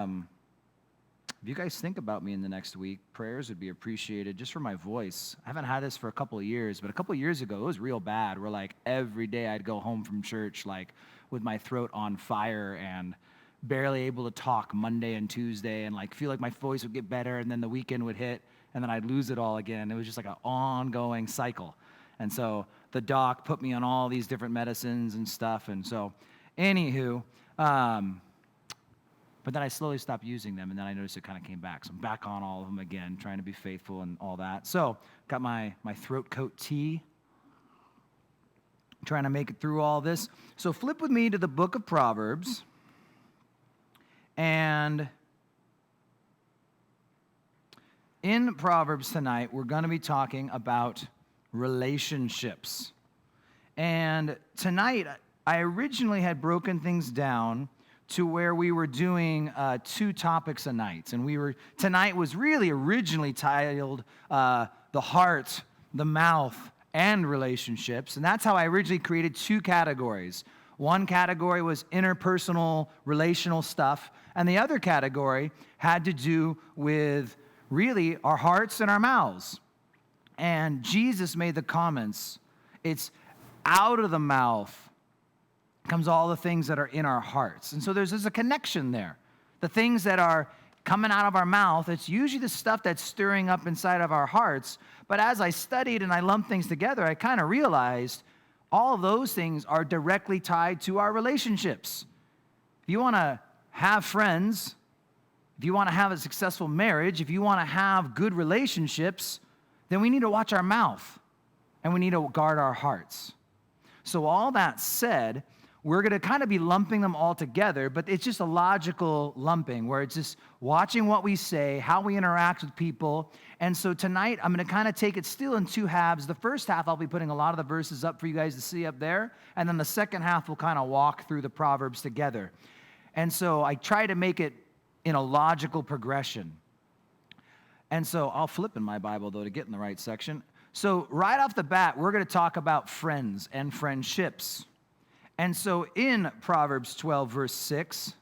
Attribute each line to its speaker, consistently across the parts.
Speaker 1: If you guys think about me in the next week, prayers would be appreciated just for my voice. I haven't had this for a couple of years, but a couple of years ago, it was real bad. Where like every day I'd go home from church like with my throat on fire and barely able to talk Monday and Tuesday, and like feel like my voice would get better, and then the weekend would hit, and then I'd lose it all again. It was just like an ongoing cycle. And so the doc put me on all these different medicines and stuff. And so, anywho, but then I slowly stopped using them, and then I noticed it kind of came back. So I'm back on all of them again, trying to be faithful and all that. So got my throat coat tea, trying to make it through all this. So flip with me to the book of Proverbs. And in Proverbs tonight, we're going to be talking about relationships. And tonight, I originally had broken things down to where we were doing 2 topics a night. And tonight was really originally titled The Heart, the Mouth, and Relationships. And that's how I originally created 2 categories. One category was interpersonal, relational stuff. And the other category had to do with really our hearts and our mouths. And Jesus made the comments, it's out of the mouth comes all the things that are in our hearts. And so there's a connection there. The things that are coming out of our mouth, it's usually the stuff that's stirring up inside of our hearts. But as I studied and I lumped things together, I kind of realized all of those things are directly tied to our relationships. If you want to have friends, if you want to have a successful marriage, if you want to have good relationships, then we need to watch our mouth and we need to guard our hearts. So all that said, we're going to kind of be lumping them all together, but it's just a logical lumping where it's just watching what we say, how we interact with people. And so tonight, I'm going to kind of take it still in 2 halves. The first half, I'll be putting a lot of the verses up for you guys to see up there. And then the second half, we'll kind of walk through the Proverbs together. And so I try to make it in a logical progression. And so I'll flip in my Bible, though, to get in the right section. So right off the bat, we're going to talk about friends and friendships. And so in Proverbs 12, verse 6,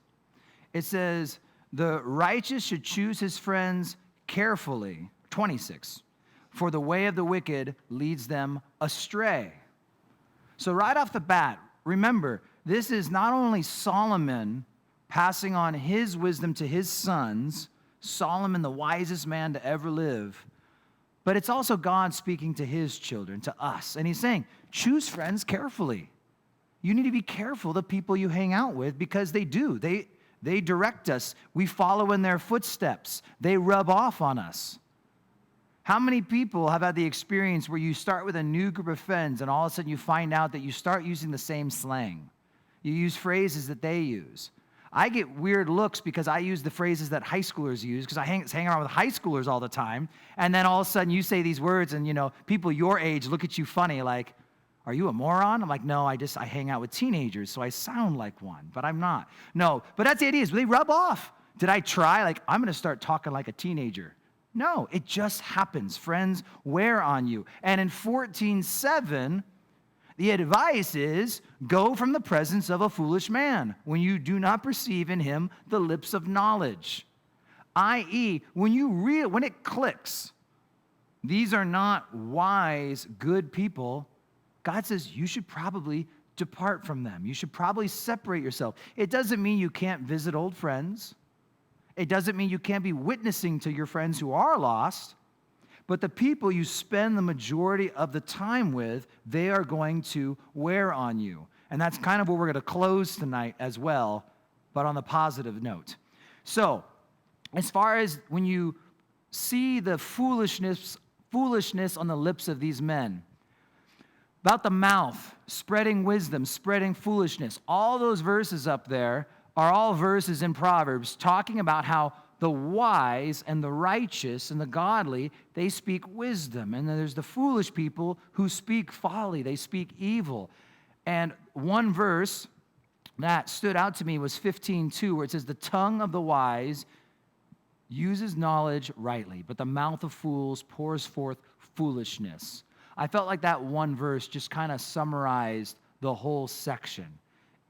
Speaker 1: it says, the righteous should choose his friends carefully. 26, for the way of the wicked leads them astray. So right off the bat, remember, this is not only Solomon passing on his wisdom to his sons, Solomon, the wisest man to ever live, but it's also God speaking to his children, to us. And he's saying, choose friends carefully. You need to be careful the people you hang out with because they do. They direct us. We follow in their footsteps. They rub off on us. How many people have had the experience where you start with a new group of friends and all of a sudden you find out that you start using the same slang? You use phrases that they use. I get weird looks because I use the phrases that high schoolers use because I hang around with high schoolers all the time. And then all of a sudden you say these words and, people your age look at you funny like, are you a moron? I'm like, no, I hang out with teenagers, so I sound like one, but I'm not. No, but that's the idea is they rub off. Did I try? Like, I'm going to start talking like a teenager. No, it just happens. Friends wear on you. And in 14:7, the advice is, go from the presence of a foolish man when you do not perceive in him the lips of knowledge. I.e., when it clicks, these are not wise, good people. God says you should probably depart from them. You should probably separate yourself. It doesn't mean you can't visit old friends. It doesn't mean you can't be witnessing to your friends who are lost. But the people you spend the majority of the time with, they are going to wear on you. And that's kind of where we're going to close tonight as well, but on the positive note. So, as far as when you see the foolishness on the lips of these men, about the mouth, spreading wisdom, spreading foolishness. All those verses up there are all verses in Proverbs talking about how the wise and the righteous and the godly, they speak wisdom. And then there's the foolish people who speak folly. They speak evil. And one verse that stood out to me was 15:2, where it says, the tongue of the wise uses knowledge rightly, but the mouth of fools pours forth foolishness. I felt like that one verse just kind of summarized the whole section.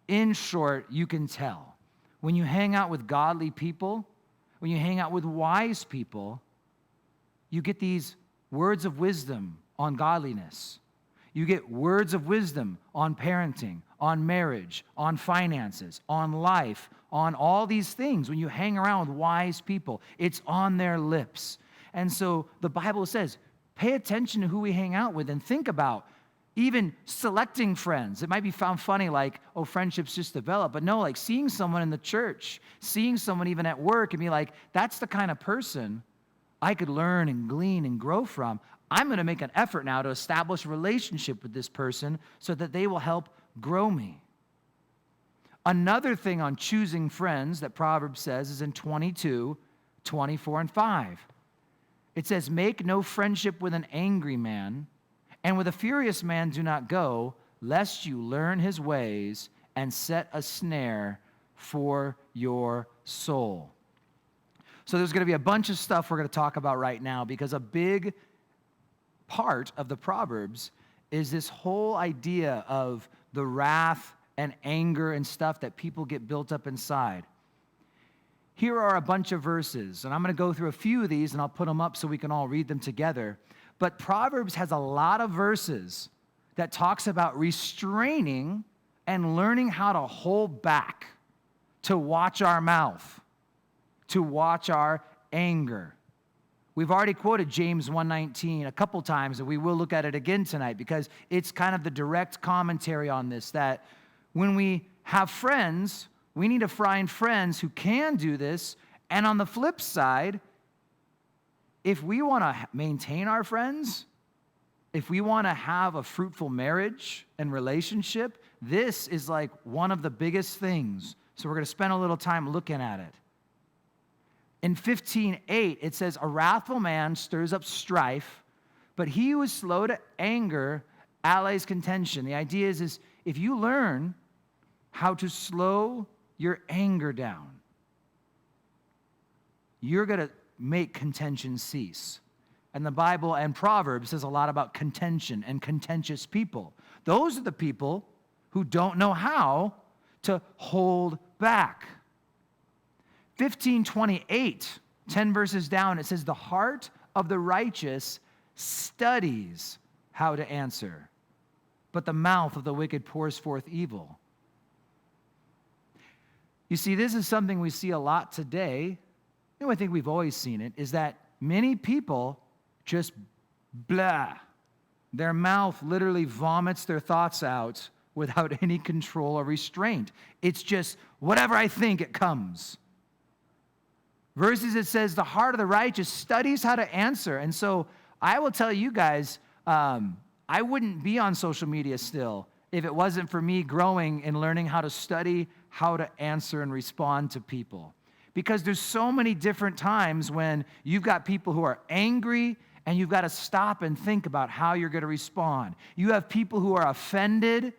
Speaker 1: In short, you can tell when you hang out with godly people, when you hang out with wise people, you get these words of wisdom on godliness. You get words of wisdom on parenting, on marriage, on finances, on life, on all these things. When you hang around with wise people, it's on their lips. And so the Bible says, pay attention to who we hang out with and think about even selecting friends. It might be found funny, like, oh, friendships just develop. But no, like seeing someone in the church, seeing someone even at work and be like, that's the kind of person I could learn and glean and grow from. I'm going to make an effort now to establish a relationship with this person so that they will help grow me. Another thing on choosing friends that Proverbs says is in 22, 24, and 5. It says, make no friendship with an angry man, and with a furious man do not go, lest you learn his ways and set a snare for your soul. So there's going to be a bunch of stuff we're going to talk about right now, because a big part of the Proverbs is this whole idea of the wrath and anger and stuff that people get built up inside. Here are a bunch of verses, and I'm going to go through a few of these, and I'll put them up so we can all read them together. But Proverbs has a lot of verses that talks about restraining and learning how to hold back, to watch our mouth, to watch our anger. We've already quoted James 1:19 a couple times, and we will look at it again tonight because it's kind of the direct commentary on this, that when we have friends, we need to find friends who can do this. And on the flip side, if we want to maintain our friends, if we want to have a fruitful marriage and relationship, this is like one of the biggest things. So we're going to spend a little time looking at it. In 15:8, it says, a wrathful man stirs up strife, but he who is slow to anger allays contention. The idea is if you learn how to slow your anger down, you're going to make contention cease. And the Bible and Proverbs says a lot about contention and contentious people. Those are the people who don't know how to hold back. 15:28, 10 verses down, it says, the heart of the righteous studies how to answer, but the mouth of the wicked pours forth evil. You see, this is something we see a lot today. I think we've always seen it, is that many people just blah. Their mouth literally vomits their thoughts out without any control or restraint. It's just whatever I think, it comes. Verses it says, the heart of the righteous studies how to answer. And so I will tell you guys, I wouldn't be on social media still if it wasn't for me growing and learning how to study how to answer and respond to people. Because there's so many different times when you've got people who are angry and you've got to stop and think about how you're going to respond. You have people who are offended,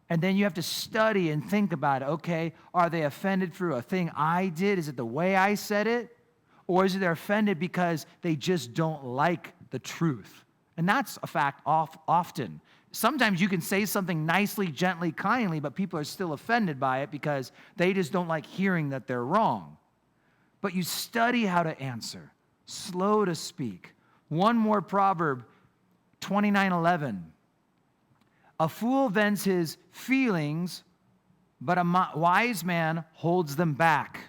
Speaker 1: and then you have to study and think about it. Okay, are they offended through a thing I did? Is it the way I said it? Or is it they're offended because they just don't like the truth? And that's a fact often. Sometimes you can say something nicely, gently, kindly, but people are still offended by it because they just don't like hearing that they're wrong. But you study how to answer, slow to speak. One more proverb, 29:11. A fool vents his feelings, but a wise man holds them back.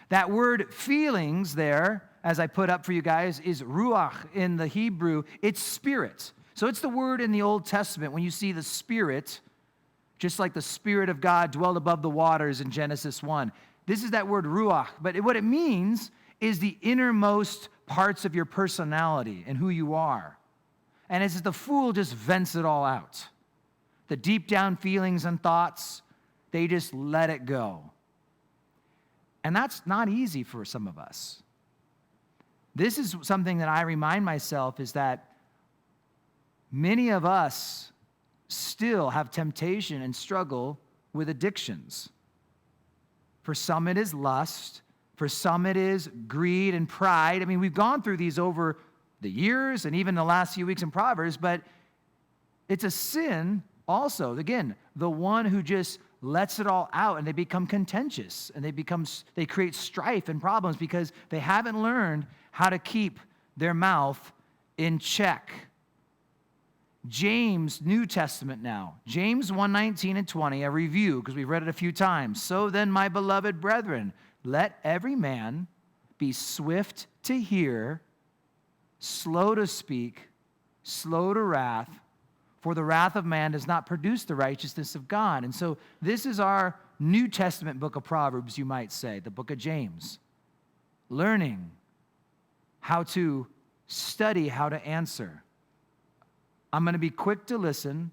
Speaker 1: That word feelings there, as I put up for you guys, is ruach in the Hebrew. It's spirit. So it's the word in the Old Testament when you see the Spirit, just like the Spirit of God dwelled above the waters in Genesis 1. This is that word ruach. But what it means is the innermost parts of your personality and who you are. And it's the fool just vents it all out. The deep down feelings and thoughts, they just let it go. And that's not easy for some of us. This is something that I remind myself is that many of us still have temptation and struggle with addictions. For some it is lust. For some it is greed and pride. I mean, we've gone through these over the years and even the last few weeks in Proverbs, but it's a sin also. Again, the one who just lets it all out, and they become contentious, and they create strife and problems because they haven't learned how to keep their mouth in check. James, New Testament now. James 1:19 and 20, a review because we've read it a few times. So then, my beloved brethren, let every man be swift to hear, slow to speak, slow to wrath, for the wrath of man does not produce the righteousness of God. And so this is our New Testament book of Proverbs, you might say, the book of James. Learning how to study how to answer. I'm going to be quick to listen,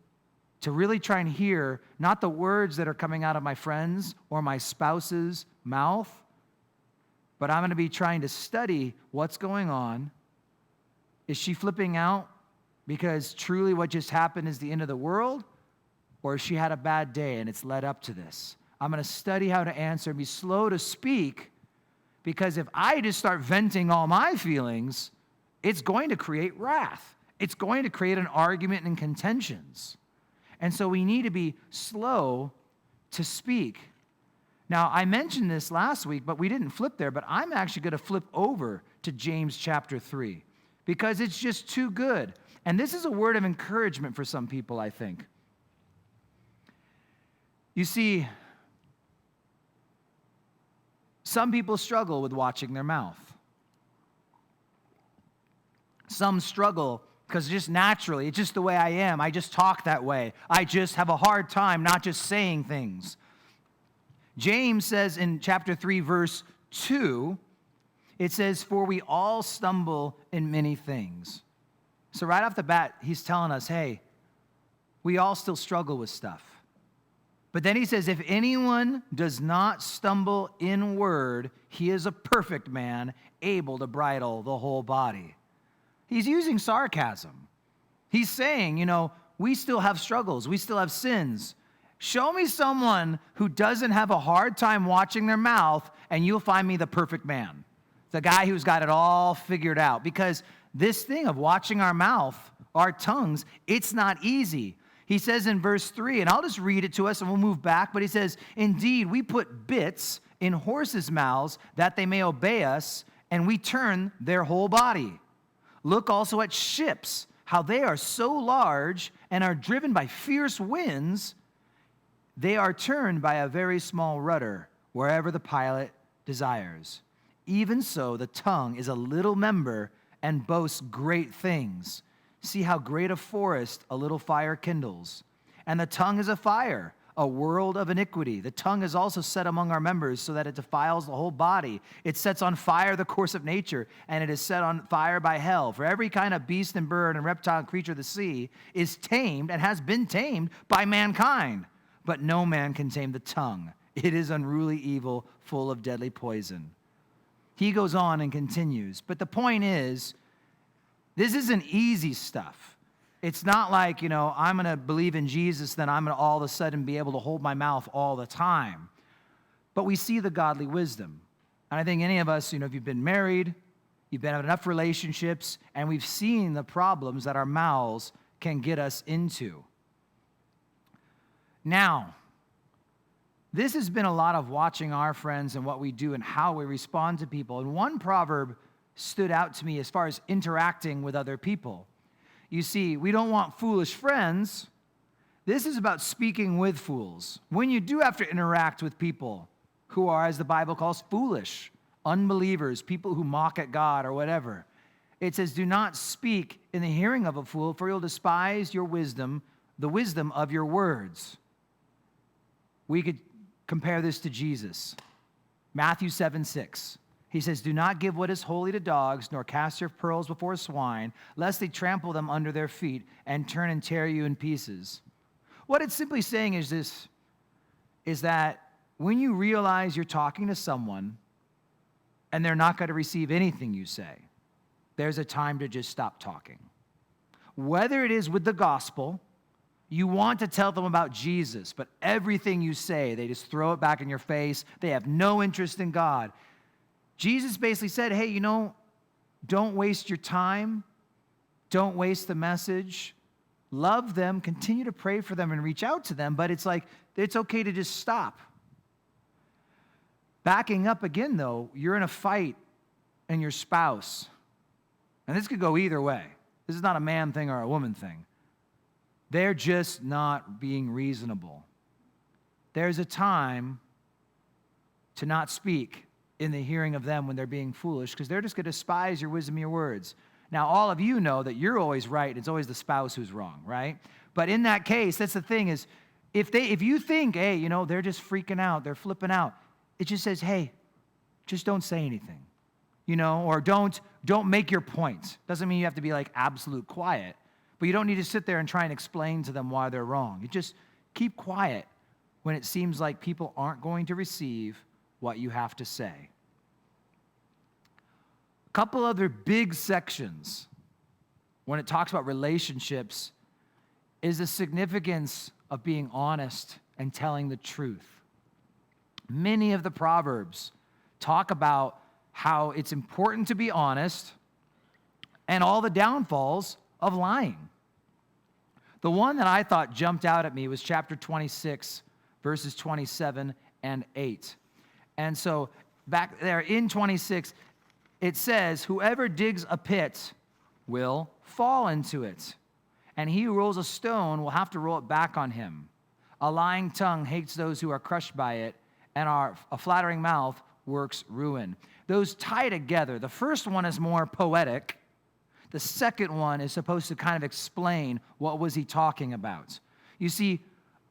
Speaker 1: to really try and hear not the words that are coming out of my friends or my spouse's mouth, but I'm going to be trying to study what's going on. Is she flipping out because truly what just happened is the end of the world? Or she had a bad day and it's led up to this? I'm going to study how to answer and be slow to speak, because if I just start venting all my feelings, it's going to create wrath. It's going to create an argument and contentions. And so we need to be slow to speak. Now, I mentioned this last week, but we didn't flip there, but I'm actually going to flip over to James chapter 3 because it's just too good. And this is a word of encouragement for some people, I think. You see, some people struggle with watching their mouth. Some struggle because just naturally, it's just the way I am. I just talk that way. I just have a hard time not just saying things. James says in chapter 3, verse 2, it says, for we all stumble in many things. So right off the bat, he's telling us, hey, we all still struggle with stuff. But then he says, if anyone does not stumble in word, he is a perfect man, able to bridle the whole body. He's using sarcasm. He's saying, we still have struggles. We still have sins. Show me someone who doesn't have a hard time watching their mouth, and you'll find me the perfect man. The guy who's got it all figured out. Because this thing of watching our mouth, our tongues, it's not easy. He says in verse 3, and I'll just read it to us and we'll move back, but he says, indeed, we put bits in horses' mouths that they may obey us, and we turn their whole body. Look also at ships, how they are so large and are driven by fierce winds. They are turned by a very small rudder wherever the pilot desires. Even so, the tongue is a little member and boasts great things. See how great a forest a little fire kindles. And the tongue is a fire, a world of iniquity. The tongue is also set among our members so that it defiles the whole body. It sets on fire the course of nature, and it is set on fire by hell. For every kind of beast and bird and reptile and creature of the sea is tamed and has been tamed by mankind. But no man can tame the tongue. It is unruly evil, full of deadly poison. He goes on and continues. But the point is, this isn't easy stuff. It's not like, I'm going to believe in Jesus, then I'm going to all of a sudden be able to hold my mouth all the time. But we see the godly wisdom. And I think any of us, if you've been married, you've been in enough relationships, and we've seen the problems that our mouths can get us into. Now, this has been a lot of watching our friends and what we do and how we respond to people. And one proverb stood out to me as far as interacting with other people. You see, we don't want foolish friends. This is about speaking with fools. When you do have to interact with people who are, as the Bible calls, foolish, unbelievers, people who mock at God or whatever, it says, do not speak in the hearing of a fool, for you'll despise your wisdom, the wisdom of your words. We could compare this to Jesus. Matthew 7:6. He says, do not give what is holy to dogs, nor cast your pearls before swine, lest they trample them under their feet and turn and tear you in pieces. What it's simply saying is this, is that when you realize you're talking to someone and they're not going to receive anything you say, there's a time to just stop talking. Whether it is with the gospel, you want to tell them about Jesus, but everything you say, they just throw it back in your face. They have no interest in God. Jesus basically said, hey, don't waste your time. Don't waste the message. love them, continue to pray for them and reach out to them, but it's like, it's okay to just stop. Backing up again, though, you're in a fight and your spouse, and this could go either way. This is not a man thing or a woman thing. They're just not being reasonable. There's a time to not speak in the hearing of them when they're being foolish, because they're just going to despise your wisdom and your words. Now, all of you know that you're always right. It's always the spouse who's wrong, right? But in that case, that's the thing is, if you think, hey, they're just freaking out, they're flipping out, it just says, hey, just don't say anything, or don't make your point. Doesn't mean you have to be like absolute quiet, but you don't need to sit there and try and explain to them why they're wrong. You just keep quiet when it seems like people aren't going to receive what you have to say. A couple other big sections when it talks about relationships is the significance of being honest and telling the truth. Many of the Proverbs talk about how it's important to be honest and all the downfalls of lying. The one that I thought jumped out at me was chapter 26, verses 27 and 8. And so back there in 26, it says, whoever digs a pit will fall into it, and he who rolls a stone will have to roll it back on him. A lying tongue hates those who are crushed by it, and a flattering mouth works ruin. Those tie together. The first one is more poetic. The second one is supposed to kind of explain what was he talking about. You see,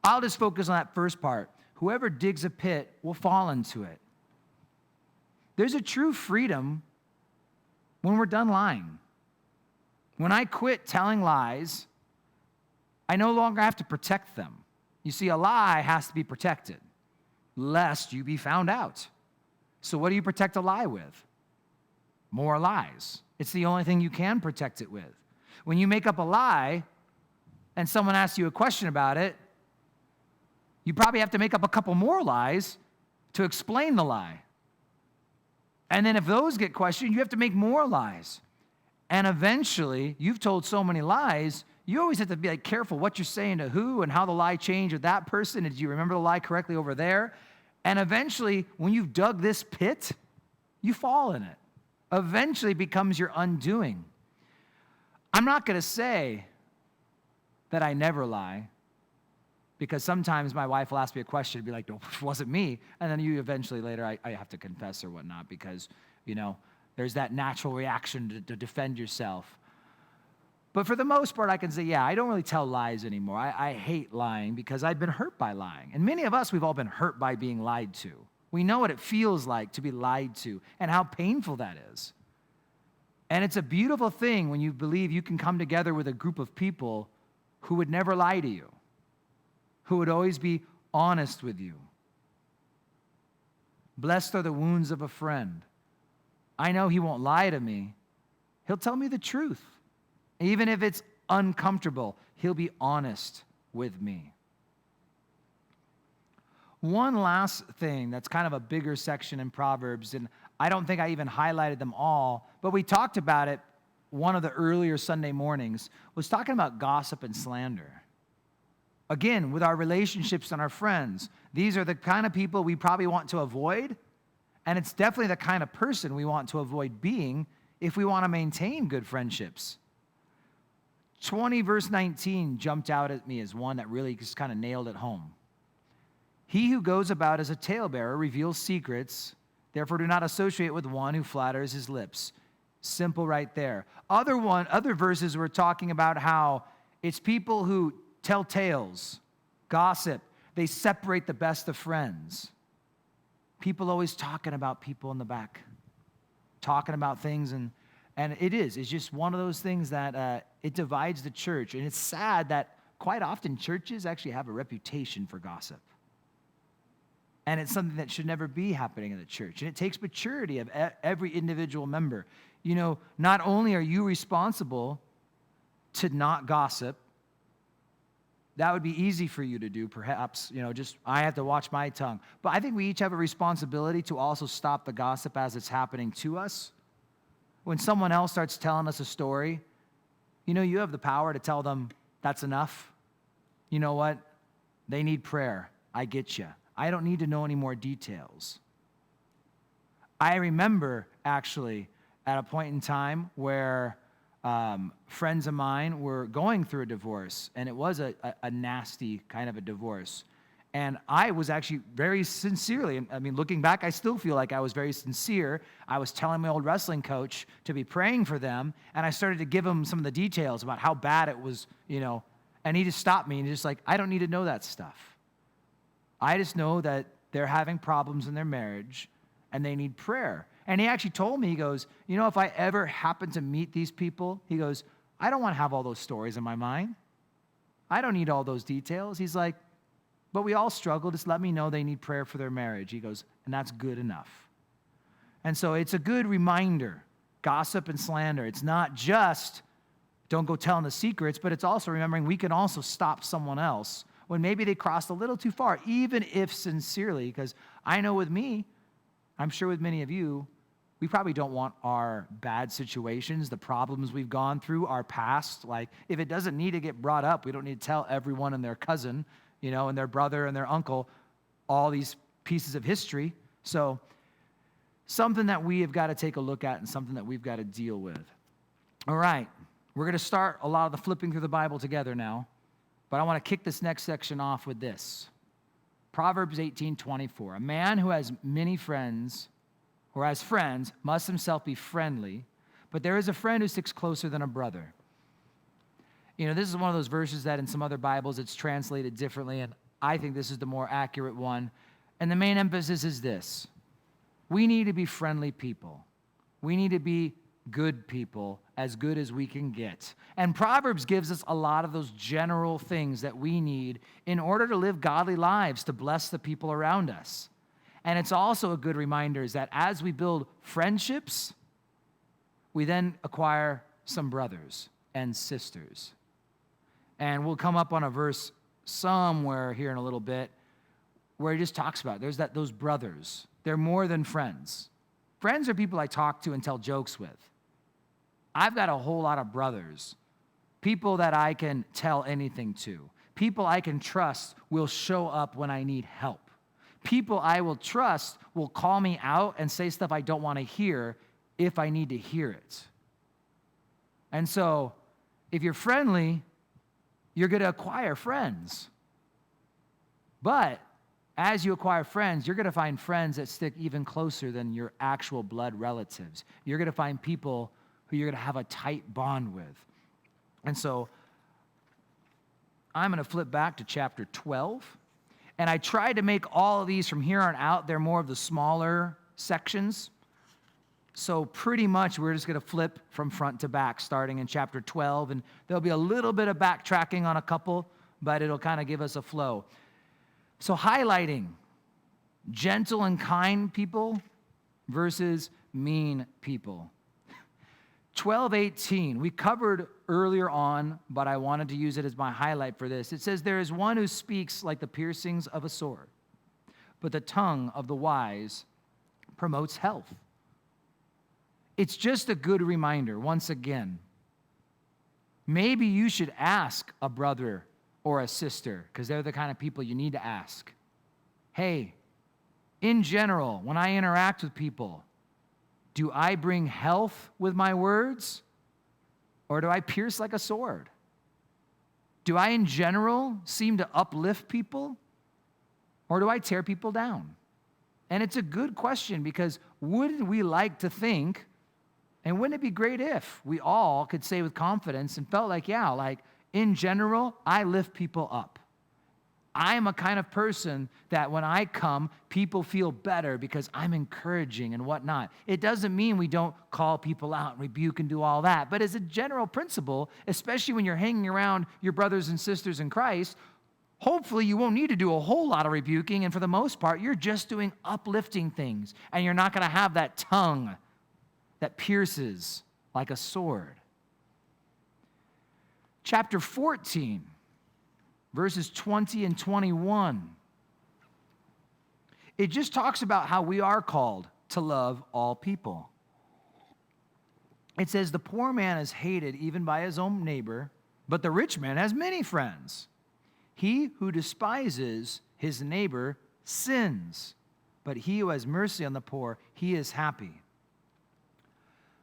Speaker 1: I'll just focus on that first part. Whoever digs a pit will fall into it. There's a true freedom when we're done lying. When I quit telling lies, I no longer have to protect them. You see, a lie has to be protected, lest you be found out. So what do you protect a lie with? More lies. It's the only thing you can protect it with. When you make up a lie and someone asks you a question about it, you probably have to make up a couple more lies to explain the lie. And then if those get questioned, you have to make more lies. And eventually, you've told so many lies, you always have to be careful what you're saying to who and how the lie changed with that person. Did you remember the lie correctly over there? And eventually, when you've dug this pit, you fall in it. Eventually, it becomes your undoing. I'm not going to say that I never lie, because sometimes my wife will ask me a question and be like, no, it wasn't me. And then you eventually later, I have to confess or whatnot because, there's that natural reaction to defend yourself. But for the most part, I can say, yeah, I don't really tell lies anymore. I hate lying because I've been hurt by lying. And many of us, we've all been hurt by being lied to. We know what it feels like to be lied to and how painful that is. And it's a beautiful thing when you believe you can come together with a group of people who would never lie to you, who would always be honest with you. Blessed are the wounds of a friend. I know he won't lie to me. He'll tell me the truth. Even if it's uncomfortable, he'll be honest with me. One last thing that's kind of a bigger section in Proverbs, and I don't think I even highlighted them all, but we talked about it one of the earlier Sunday mornings, was talking about gossip and slander. Again, with our relationships and our friends, these are the kind of people we probably want to avoid, and it's definitely the kind of person we want to avoid being if we want to maintain good friendships. 20 verse 19 jumped out at me as one that really just kind of nailed it home. He who goes about as a talebearer reveals secrets, therefore do not associate with one who flatters his lips. Simple right there. Other verses were talking about how it's people who tell tales, gossip. They separate the best of friends. People always talking about people in the back, talking about things, and it's just one of those things that it divides the church. And it's sad that quite often churches actually have a reputation for gossip. And it's something that should never be happening in the church. And it takes maturity of every individual member. Not only are you responsible to not gossip, that would be easy for you to do, perhaps, just I have to watch my tongue. But I think we each have a responsibility to also stop the gossip as it's happening to us. When someone else starts telling us a story, you have the power to tell them, That's enough. You know what? They need prayer. I get you. I don't need to know any more details. I remember, actually, at a point in time where friends of mine were going through a divorce, and it was a nasty kind of a divorce. And I was actually very sincerely, I mean, looking back, I still feel like I was very sincere. I was telling my old wrestling coach to be praying for them, and I started to give him some of the details about how bad it was, and he just stopped me and just like, I don't need to know that stuff. I just know that they're having problems in their marriage and they need prayer. And he actually told me, he goes, if I ever happen to meet these people, he goes, I don't want to have all those stories in my mind. I don't need all those details. He's like, but we all struggle. Just let me know they need prayer for their marriage. He goes, and that's good enough. And so it's a good reminder, gossip and slander. It's not just don't go telling the secrets, but it's also remembering we can also stop someone else when maybe they crossed a little too far, even if sincerely, because I know with me, I'm sure with many of you, we probably don't want our bad situations, the problems we've gone through, our past. Like, if it doesn't need to get brought up, we don't need to tell everyone and their cousin, and their brother and their uncle all these pieces of history. So something that we have got to take a look at and something that we've got to deal with. All right, we're going to start a lot of the flipping through the Bible together now, but I want to kick this next section off with this. Proverbs 18:24. A man who has many friends or has friends must himself be friendly, but there is a friend who sticks closer than a brother. This is one of those verses that in some other Bibles it's translated differently, and I think this is the more accurate one. And the main emphasis is this. We need to be friendly people. We need to be good people, as good as we can get. And Proverbs gives us a lot of those general things that we need in order to live godly lives, to bless the people around us. And it's also a good reminder is that as we build friendships, we then acquire some brothers and sisters. And we'll come up on a verse somewhere here in a little bit where he just talks about those brothers. They're more than friends. Friends are people I talk to and tell jokes with. I've got a whole lot of brothers, people that I can tell anything to, people I can trust will show up when I need help. People I will trust will call me out and say stuff I don't want to hear if I need to hear it. And so, if you're friendly, you're going to acquire friends. But as you acquire friends, you're going to find friends that stick even closer than your actual blood relatives. You're going to find people who you're going to have a tight bond with. And so, I'm going to flip back to chapter 12. And I tried to make all of these from here on out, they're more of the smaller sections. So pretty much we're just going to flip from front to back, starting in chapter 12. And there'll be a little bit of backtracking on a couple, but it'll kind of give us a flow. So highlighting gentle and kind people versus mean people. 12:18, we covered earlier on, but I wanted to use it as my highlight for this. It says, there is one who speaks like the piercings of a sword, but the tongue of the wise promotes health. It's just a good reminder, once again. Maybe you should ask a brother or a sister, because they're the kind of people you need to ask. Hey, in general, when I interact with people, do I bring health with my words, or do I pierce like a sword? Do I, in general, seem to uplift people, or do I tear people down? And it's a good question, because wouldn't we like to think, and wouldn't it be great if we all could say with confidence and felt like, in general, I lift people up. I'm a kind of person that when I come, people feel better because I'm encouraging and whatnot. It doesn't mean we don't call people out and rebuke and do all that. But as a general principle, especially when you're hanging around your brothers and sisters in Christ, hopefully you won't need to do a whole lot of rebuking. And for the most part, you're just doing uplifting things. And you're not going to have that tongue that pierces like a sword. Chapter 14. Verses 20 and 21. It just talks about how we are called to love all people. It says, the poor man is hated even by his own neighbor, but the rich man has many friends. He who despises his neighbor sins, but he who has mercy on the poor, he is happy.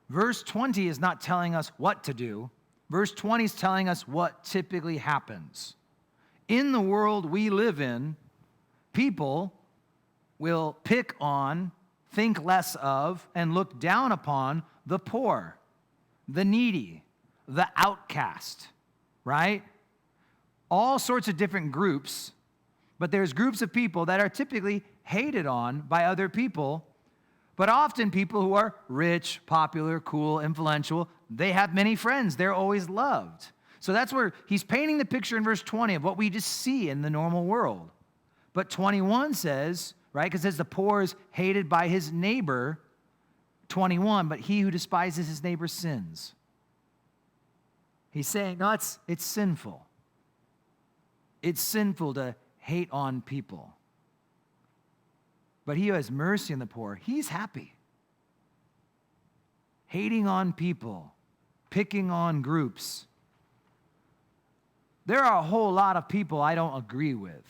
Speaker 1: Verse 20 is not telling us what to do. Verse 20 is telling us what typically happens. In the world we live in, people will pick on, think less of, and look down upon the poor, the needy, the outcast, right? All sorts of different groups, but there's groups of people that are typically hated on by other people, but often people who are rich, popular, cool, influential, they have many friends. They're always loved. So that's where he's painting the picture in verse 20 of what we just see in the normal world. But 21 says, right, because it says the poor is hated by his neighbor, 21, but he who despises his neighbor sins. He's saying, no, it's sinful. It's sinful to hate on people. But he who has mercy on the poor, he's happy. Hating on people, picking on groups. There are a whole lot of people I don't agree with.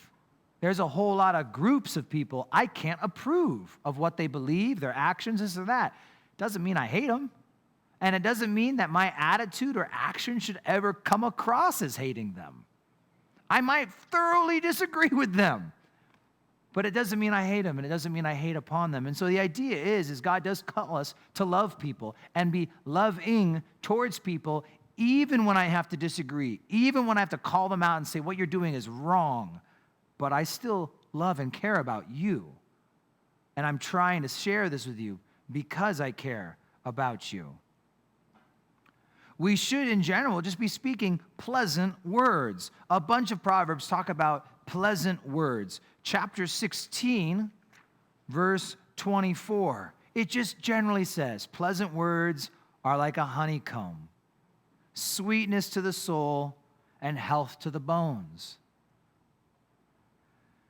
Speaker 1: There's a whole lot of groups of people I can't approve of what they believe, their actions, this or that. Doesn't mean I hate them. And it doesn't mean that my attitude or action should ever come across as hating them. I might thoroughly disagree with them. But it doesn't mean I hate them, and it doesn't mean I hate upon them. And so the idea is God does call us to love people and be loving towards people, even when I have to disagree, even when I have to call them out and say, what you're doing is wrong. But I still love and care about you. And I'm trying to share this with you because I care about you. We should, in general, just be speaking pleasant words. A bunch of Proverbs talk about pleasant words. Chapter 16, verse 24. It just generally says, pleasant words are like a honeycomb, sweetness to the soul and health to the bones.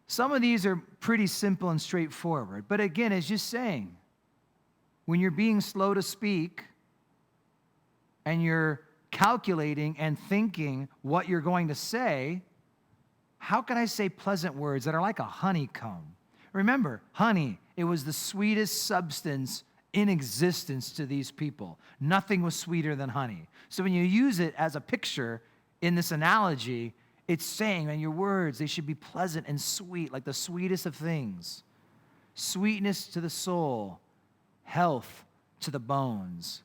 Speaker 1: Some of these are pretty simple and straightforward. But again, it's just saying, when you're being slow to speak and you're calculating and thinking what you're going to say, how can I say pleasant words that are like a honeycomb? Remember, honey, it was the sweetest substance in existence to these people. Nothing was sweeter than honey. So when you use it as a picture in this analogy, it's saying, man, your words, they should be pleasant and sweet, like the sweetest of things. Sweetness to the soul, health to the bones.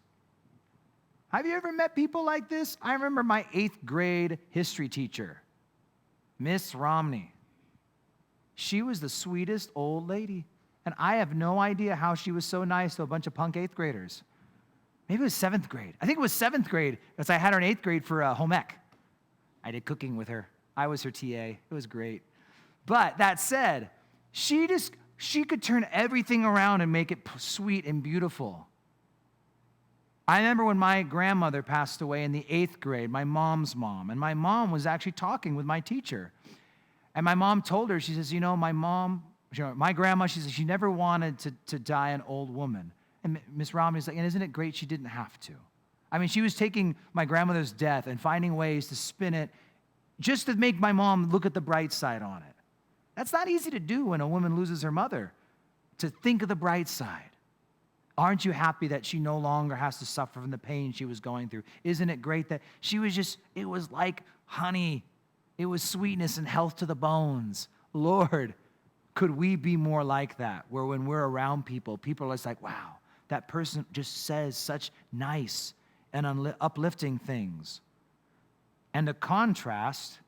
Speaker 1: Have you ever met people like this? I remember my 8th grade history teacher, Miss Romney. She was the sweetest old lady. And I have no idea how she was so nice to a bunch of punk 8th graders. Maybe it was 7th grade. I think it was 7th grade, because I had her in 8th grade for home ec. I did cooking with her. I was her TA. It was great. But that said, she could turn everything around and make it sweet and beautiful. I remember when my grandmother passed away in the 8th grade, my mom's mom, and my mom was actually talking with my teacher. And my mom told her, she says, my grandma, she says, she never wanted to die an old woman. And Miss Romney's like, and isn't it great she didn't have to? I mean, she was taking my grandmother's death and finding ways to spin it just to make my mom look at the bright side on it. That's not easy to do when a woman loses her mother, to think of the bright side. Aren't you happy that she no longer has to suffer from the pain she was going through? Isn't it great that she was it was like honey. It was sweetness and health to the bones. Lord, could we be more like that, where when we're around people, people are just like, wow, that person just says such nice and uplifting things. And the contrast,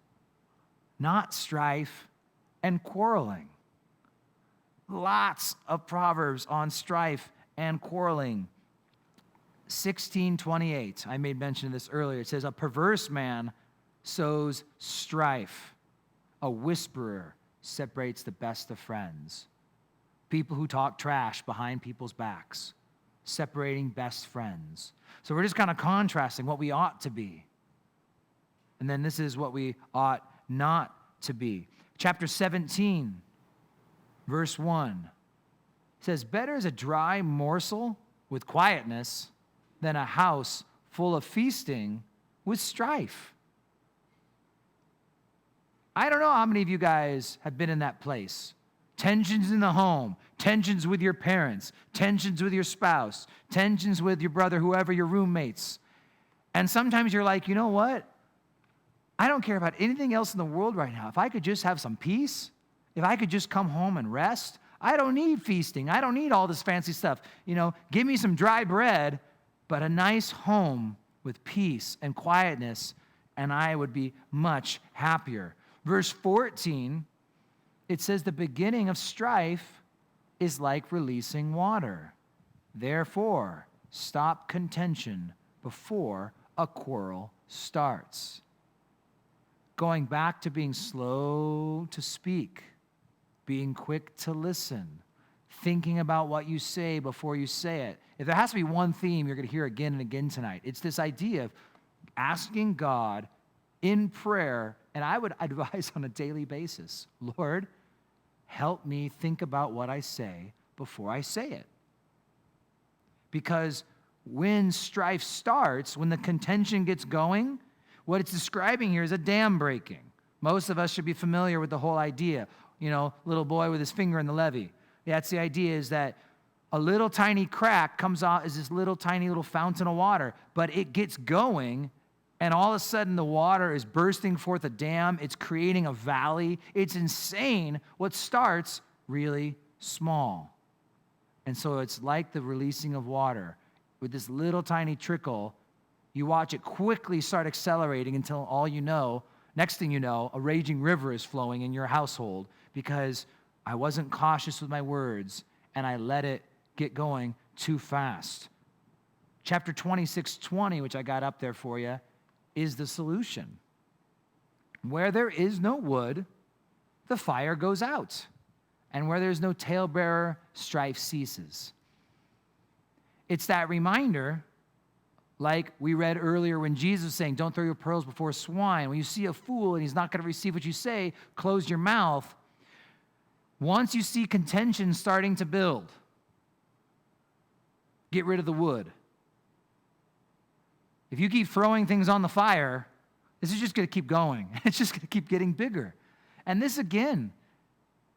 Speaker 1: not strife and quarreling. Lots of Proverbs on strife and quarreling. 16:28, I made mention of this earlier. It says, a perverse man sows strife. A whisperer separates the best of friends. People who talk trash behind people's backs, separating best friends. So we're just kind of contrasting what we ought to be. And then this is what we ought not to be. Chapter 17, verse 1 says, better is a dry morsel with quietness than a house full of feasting with strife. I don't know how many of you guys have been in that place. Tensions in the home, tensions with your parents, tensions with your spouse, tensions with your brother, whoever, your roommates. And sometimes you're like, you know what? I don't care about anything else in the world right now. If I could just have some peace, if I could just come home and rest, I don't need feasting. I don't need all this fancy stuff. Give me some dry bread, but a nice home with peace and quietness, and I would be much happier. Verse 14, it says the beginning of strife is like releasing water. Therefore, stop contention before a quarrel starts. Going back to being slow to speak, being quick to listen, thinking about what you say before you say it. If there has to be one theme you're going to hear again and again tonight, it's this idea of asking God in prayer, and I would advise on a daily basis, Lord, help me think about what I say before I say it. Because when strife starts, when the contention gets going, what it's describing here is a dam breaking. Most of us should be familiar with the whole idea. Little boy with his finger in the levee. That's the idea, is that a little tiny crack comes out as this little tiny little fountain of water, but it gets going, and all of a sudden the water is bursting forth a dam. It's creating a valley. It's insane what starts really small. And so it's like the releasing of water. With this little tiny trickle, you watch it quickly start accelerating until next thing you know, a raging river is flowing in your household because I wasn't cautious with my words and I let it get going too fast. Chapter 26:20, which I got up there for you, is the solution. Where there is no wood, the fire goes out. And where there's no talebearer, strife ceases. It's that reminder, like we read earlier when Jesus was saying, don't throw your pearls before swine. When you see a fool and he's not going to receive what you say, close your mouth. Once you see contention starting to build, get rid of the wood. If you keep throwing things on the fire, this is just going to keep going. It's just going to keep getting bigger. And this again,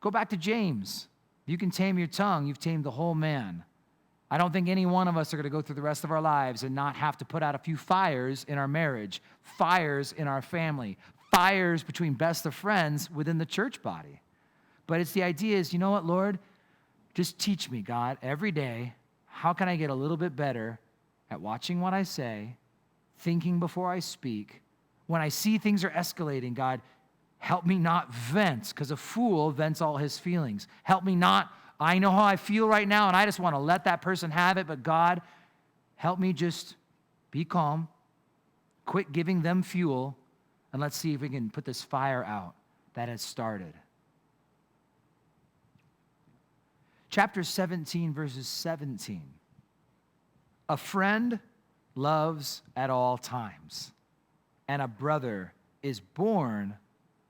Speaker 1: go back to James. If you can tame your tongue, you've tamed the whole man. I don't think any one of us are going to go through the rest of our lives and not have to put out a few fires in our marriage, fires in our family, fires between best of friends within the church body. But it's the idea is, you know what, Lord? Just teach me, God, every day, how can I get a little bit better at watching what I say, thinking before I speak. When I see things are escalating, God, help me not vent, because a fool vents all his feelings. Help me not, I know how I feel right now, and I just want to let that person have it, but God, help me just be calm, quit giving them fuel, and let's see if we can put this fire out that has started. Chapter 17, verses 17. A friend loves at all times, and a brother is born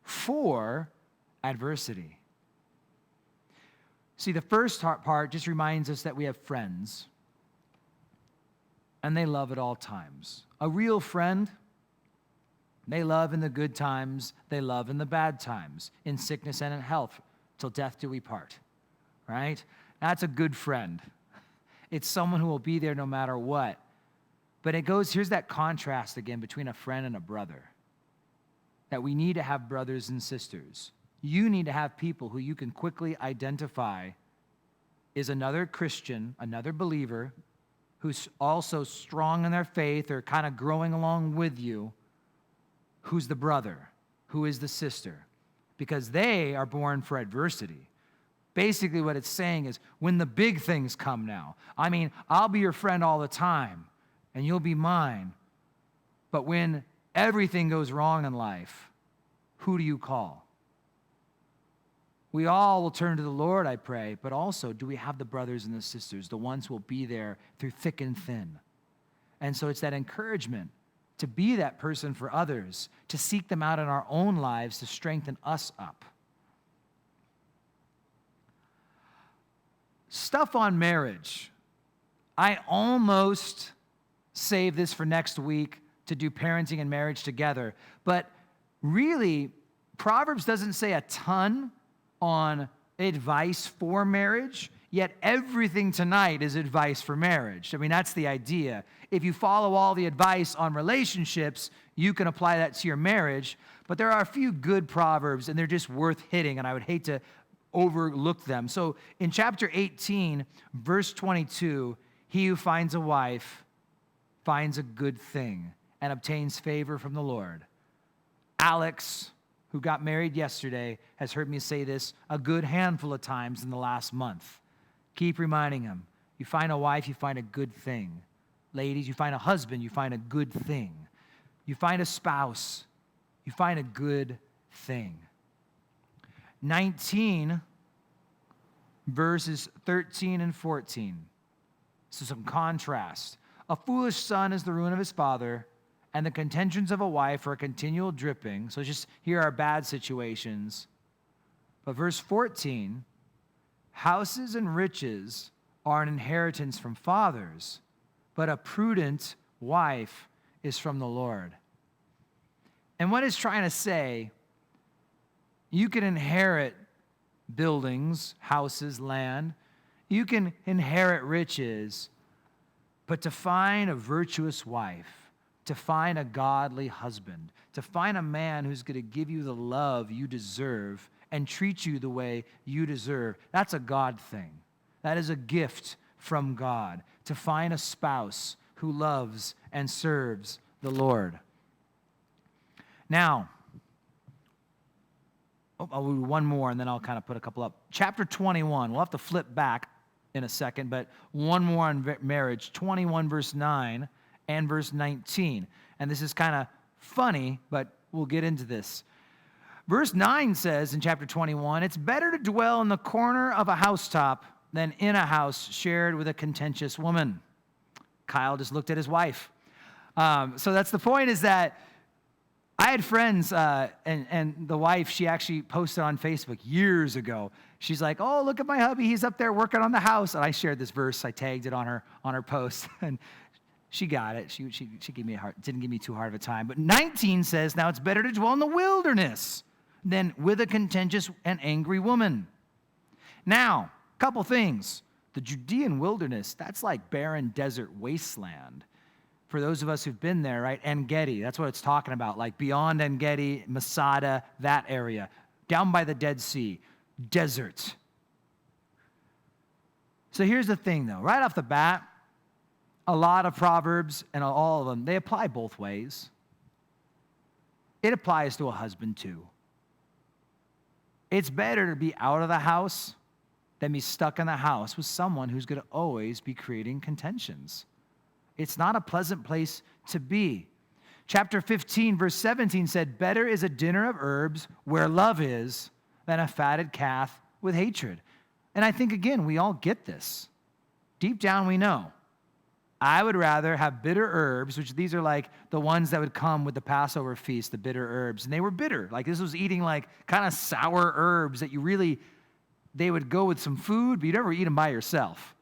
Speaker 1: for adversity. See, the first part just reminds us that we have friends, and they love at all times. A real friend, they love in the good times, they love in the bad times, in sickness and in health, till death do we part, right? That's a good friend. It's someone who will be there no matter what. But here's that contrast again between a friend and a brother. That we need to have brothers and sisters. You need to have people who you can quickly identify is another Christian, another believer, who's also strong in their faith or kind of growing along with you, who's the brother, who is the sister, because they are born for adversity. Basically what it's saying is when the big things come now, I'll be your friend all the time, and you'll be mine. But when everything goes wrong in life, who do you call? We all will turn to the Lord, I pray, but also do we have the brothers and the sisters, the ones who will be there through thick and thin? And so it's that encouragement to be that person for others, to seek them out in our own lives to strengthen us up. Stuff on marriage. I almost save this for next week to do parenting and marriage together. But really, Proverbs doesn't say a ton on advice for marriage, yet everything tonight is advice for marriage. I mean, that's the idea. If you follow all the advice on relationships, you can apply that to your marriage. But there are a few good Proverbs, and they're just worth hitting, and I would hate to overlook them. So in chapter 18, verse 22, he who finds a wife finds a good thing and obtains favor from the Lord. Alex, who got married yesterday, has heard me say this a good handful of times in the last month. Keep reminding him, you find a wife, you find a good thing. Ladies, you find a husband, you find a good thing. You find a spouse, you find a good thing. 19, verses 13 and 14. So some contrast. A foolish son is the ruin of his father, and the contentions of a wife are a continual dripping. So just here are bad situations. But verse 14, houses and riches are an inheritance from fathers, but a prudent wife is from the Lord. And what it's trying to say, you can inherit buildings, houses, land. You can inherit riches, but to find a virtuous wife, to find a godly husband, to find a man who's going to give you the love you deserve and treat you the way you deserve, that's a God thing. That is a gift from God, to find a spouse who loves and serves the Lord. Now, I'll do one more, and then I'll kind of put a couple up. Chapter 21, we'll have to flip back in a second, but one more on marriage, 21 verse 9 and verse 19. And this is kind of funny, but we'll get into this. Verse 9 says in chapter 21, it's better to dwell in the corner of a housetop than in a house shared with a contentious woman. Kyle just looked at his wife. So that's the point, is that I had friends, and the wife, she actually posted on Facebook years ago. She's like, oh, look at my hubby. He's up there working on the house. And I shared this verse. I tagged it on her post. And she got it. She gave me didn't give me too hard of a time. But 19 says, now it's better to dwell in the wilderness than with a contentious and angry woman. Now, a couple things. The Judean wilderness, that's like barren desert wasteland. For those of us who've been there, right? En-Gedi, that's what it's talking about. Like beyond En-Gedi, Masada, that area. Down by the Dead Sea, desert. So here's the thing, though. Right off the bat, a lot of Proverbs, and all of them, they apply both ways. It applies to a husband, too. It's better to be out of the house than be stuck in the house with someone who's going to always be creating contentions. It's not a pleasant place to be. Chapter 15, verse 17 said, better is a dinner of herbs where love is than a fatted calf with hatred. And I think, again, we all get this. Deep down, we know. I would rather have bitter herbs, which these are like the ones that would come with the Passover feast, the bitter herbs. And they were bitter. Like this was eating like kind of sour herbs that they would go with some food, but you never eat them by yourself.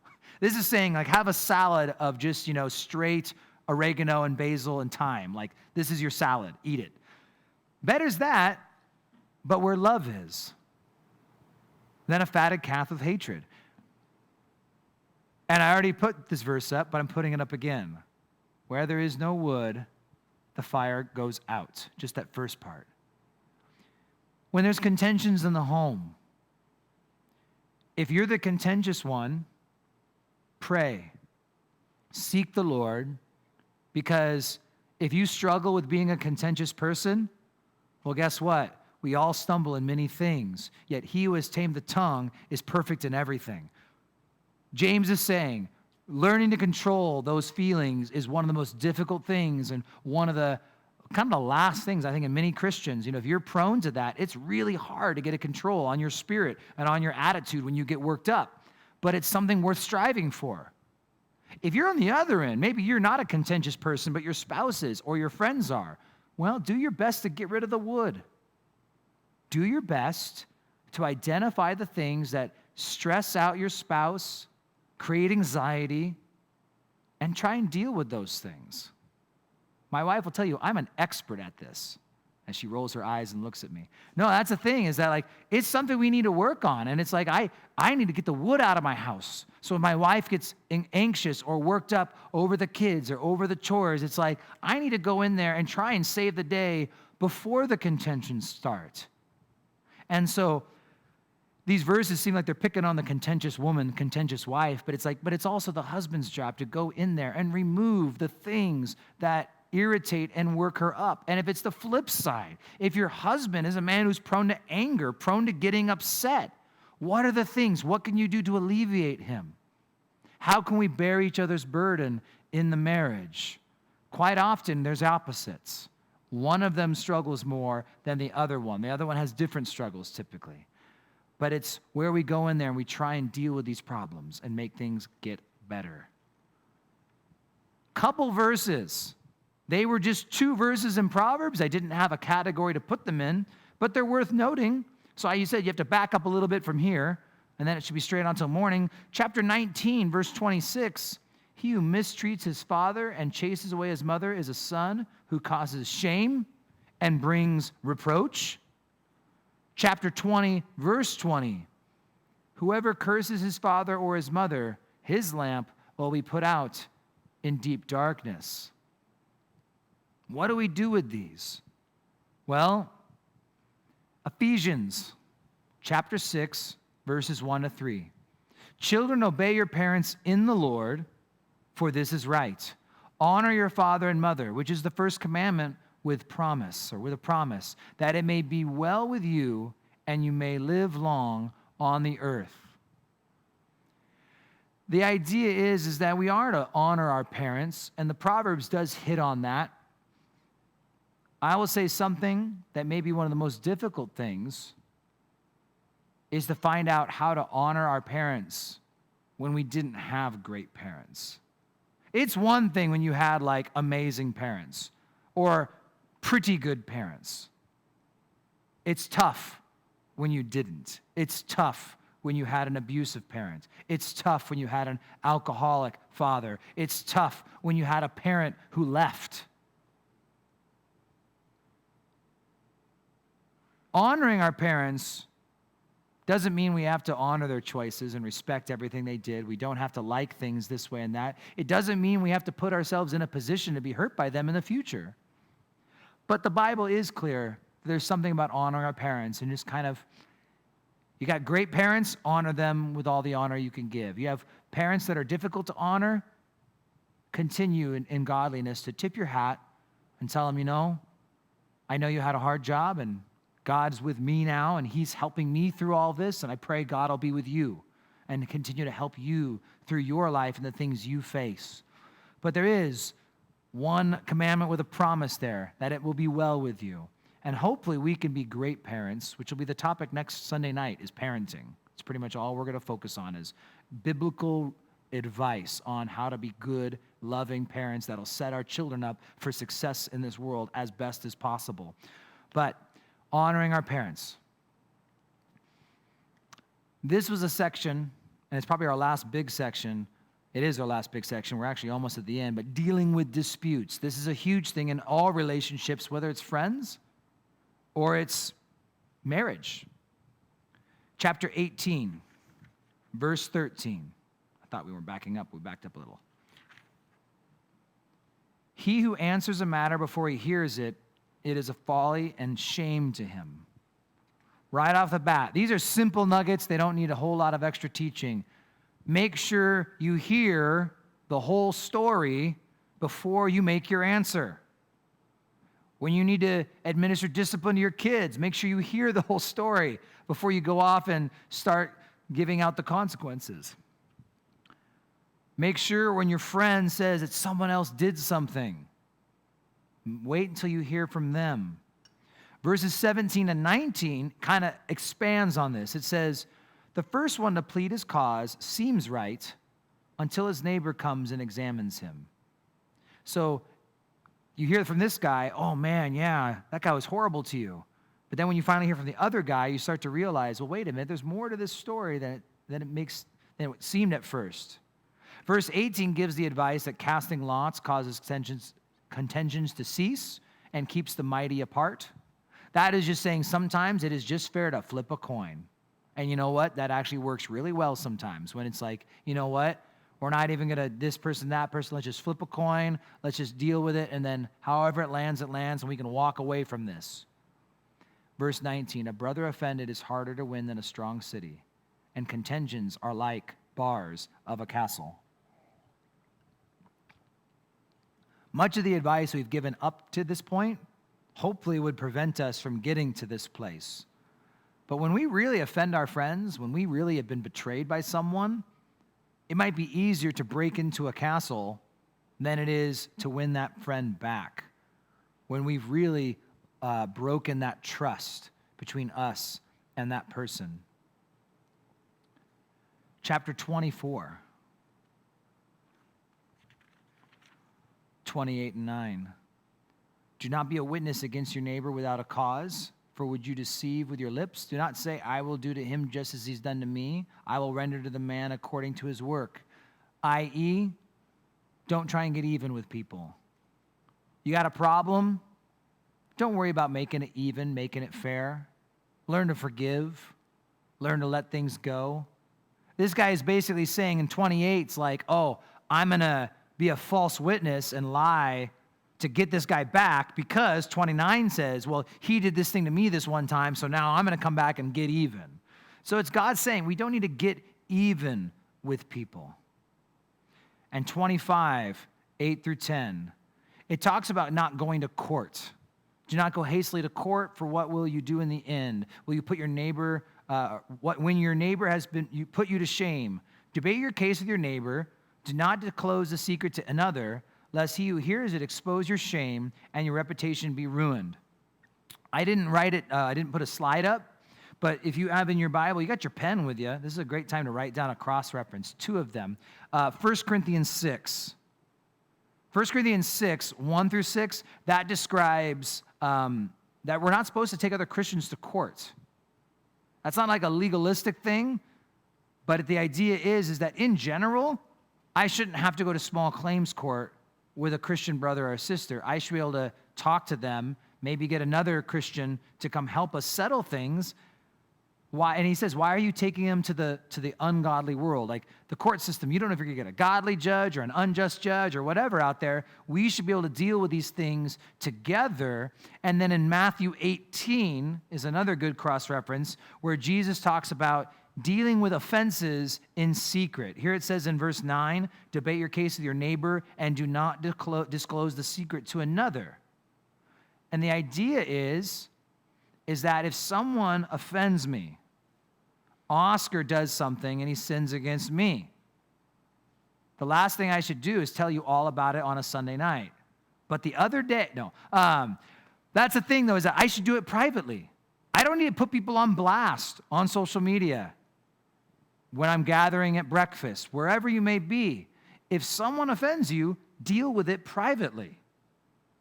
Speaker 1: This is saying, like, have a salad of just, straight oregano and basil and thyme. Like, this is your salad. Eat it. Better's that, but where love is, than a fatted calf of hatred. And I already put this verse up, but I'm putting it up again. Where there is no wood, the fire goes out. Just that first part. When there's contentions in the home, if you're the contentious one, pray. Seek the Lord, because if you struggle with being a contentious person, well, guess what? We all stumble in many things, yet he who has tamed the tongue is perfect in everything. James is saying, learning to control those feelings is one of the most difficult things, and one of the kind of the last things I think in many Christians. If you're prone to that, it's really hard to get a control on your spirit and on your attitude when you get worked up. But it's something worth striving for. If you're on the other end, maybe you're not a contentious person, but your spouse is or your friends are, well, do your best to get rid of the wood. Do your best to identify the things that stress out your spouse, create anxiety, and try and deal with those things. My wife will tell you, I'm an expert at this. as she rolls her eyes and looks at me. No, that's the thing, is that like, it's something we need to work on. And it's like, I need to get the wood out of my house. So if my wife gets anxious or worked up over the kids or over the chores, it's like, I need to go in there and try and save the day before the contentions start. And so these verses seem like they're picking on the contentious woman, contentious wife, but it's also the husband's job to go in there and remove the things that irritate and work her up. And if it's the flip side, if your husband is a man who's prone to anger, prone to getting upset, what are the things? What can you do to alleviate him? How can we bear each other's burden in the marriage? Quite often, there's opposites. One of them struggles more than the other one. The other one has different struggles typically. But it's where we go in there and we try and deal with these problems and make things get better. Couple verses. They were just 2 verses in Proverbs. I didn't have a category to put them in, but they're worth noting. So you said you have to back up a little bit from here, and then it should be straight on till morning. Chapter 19, verse 26, he who mistreats his father and chases away his mother is a son who causes shame and brings reproach. Chapter 20, verse 20, whoever curses his father or his mother, his lamp will be put out in deep darkness. What do we do with these? Well, Ephesians chapter 6, verses 1 to 3. Children, obey your parents in the Lord, for this is right. Honor your father and mother, which is the first commandment with promise, or with a promise, that it may be well with you and you may live long on the earth. The idea is that we are to honor our parents, and the Proverbs does hit on that. I will say something that may be one of the most difficult things is to find out how to honor our parents when we didn't have great parents. It's one thing when you had like amazing parents or pretty good parents. It's tough when you didn't. It's tough when you had an abusive parent. It's tough when you had an alcoholic father. It's tough when you had a parent who left. Honoring our parents doesn't mean we have to honor their choices and respect everything they did. We don't have to like things this way and that. It doesn't mean we have to put ourselves in a position to be hurt by them in the future. But the Bible is clear. There's something about honoring our parents and just kind of, you got great parents, honor them with all the honor you can give. You have parents that are difficult to honor, continue in godliness to tip your hat and tell them, I know you had a hard job and God's with me now, and he's helping me through all this, and I pray God will be with you and continue to help you through your life and the things you face. But there is one commandment with a promise there, that it will be well with you. And hopefully we can be great parents, which will be the topic next Sunday night, is parenting. It's pretty much all we're going to focus on is biblical advice on how to be good, loving parents that'll set our children up for success in this world as best as possible. But honoring our parents. This was a section, and it's probably our last big section. It is our last big section. We're actually almost at the end, but dealing with disputes. This is a huge thing in all relationships, whether it's friends or it's marriage. Chapter 18, verse 13. I thought we were backing up. We backed up a little. He who answers a matter before he hears it, it is a folly and shame to him. Right off the bat, these are simple nuggets. They don't need a whole lot of extra teaching. Make sure you hear the whole story before you make your answer. When you need to administer discipline to your kids, make sure you hear the whole story before you go off and start giving out the consequences. Make sure when your friend says that someone else did something, wait until you hear from them. Verses 17 and 19 kind of expands on this. It says, the first one to plead his cause seems right until his neighbor comes and examines him. So you hear from this guy, oh man, yeah, that guy was horrible to you. But then when you finally hear from the other guy, you start to realize, well, wait a minute, there's more to this story than it seemed at first. Verse 18 gives the advice that casting lots causes contentions to cease and keeps the mighty apart. That is just saying sometimes it is just fair to flip a coin. And you know what? That actually works really well sometimes when it's like, you know what? We're not even going to this person, that person. Let's just flip a coin. Let's just deal with it. And then however it lands, and we can walk away from this. Verse 19, a brother offended is harder to win than a strong city, and contentions are like bars of a castle. Much of the advice we've given up to this point hopefully would prevent us from getting to this place. But when we really offend our friends, when we really have been betrayed by someone, it might be easier to break into a castle than it is to win that friend back. When we've really broken that trust between us and that person. Chapter 24, 28 and 9. Do not be a witness against your neighbor without a cause, for would you deceive with your lips? Do not say, I will do to him just as he's done to me. I will render to the man according to his work. I.e., don't try and get even with people. You got a problem? Don't worry about making it even, making it fair. Learn to forgive. Learn to let things go. This guy is basically saying in 28, it's like, oh, I'm going to be a false witness and lie to get this guy back because 29 says, well, he did this thing to me this one time, so now I'm going to come back and get even. So it's God saying we don't need to get even with people. And 25, 8 through 10, it talks about not going to court. Do not go hastily to court, for what will you do in the end? Will you put your neighbor, when your neighbor has put you to shame? Debate your case with your neighbor. Do not disclose the secret to another, lest he who hears it expose your shame and your reputation be ruined. I didn't write it, I didn't put a slide up, but if you have in your Bible, you got your pen with you. This is a great time to write down a cross-reference, two of them. 1 Corinthians 6. 1 Corinthians 6, 1 through 6, that describes that we're not supposed to take other Christians to court. That's not like a legalistic thing, but the idea is that in general, I shouldn't have to go to small claims court with a Christian brother or sister. I should be able to talk to them, maybe get another Christian to come help us settle things. Why? And he says, why are you taking them to the ungodly world? Like the court system, you don't know if you're going to get a godly judge or an unjust judge or whatever out there. We should be able to deal with these things together. And then in Matthew 18 is another good cross-reference where Jesus talks about dealing with offenses in secret. Here it says in verse 9, debate your case with your neighbor and do not disclose the secret to another. And the idea is that if someone offends me, Oscar does something and he sins against me, the last thing I should do is tell you all about it on a Sunday night. But the other day, that's the thing though, is that I should do it privately. I don't need to put people on blast on social media when I'm gathering at breakfast, wherever you may be. If someone offends you, deal with it privately.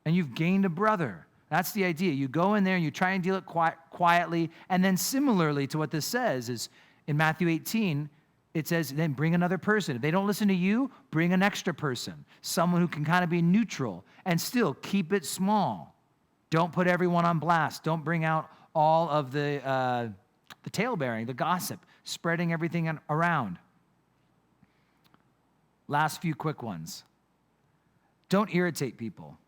Speaker 1: And you've gained a brother. That's the idea. You go in there and you try and deal it quietly. And then similarly to what this says is in Matthew 18, it says, then bring another person. If they don't listen to you, bring an extra person. Someone who can kind of be neutral and still keep it small. Don't put everyone on blast. Don't bring out all of the tale-bearing, the gossip, spreading everything around. Last few quick ones. Don't irritate people.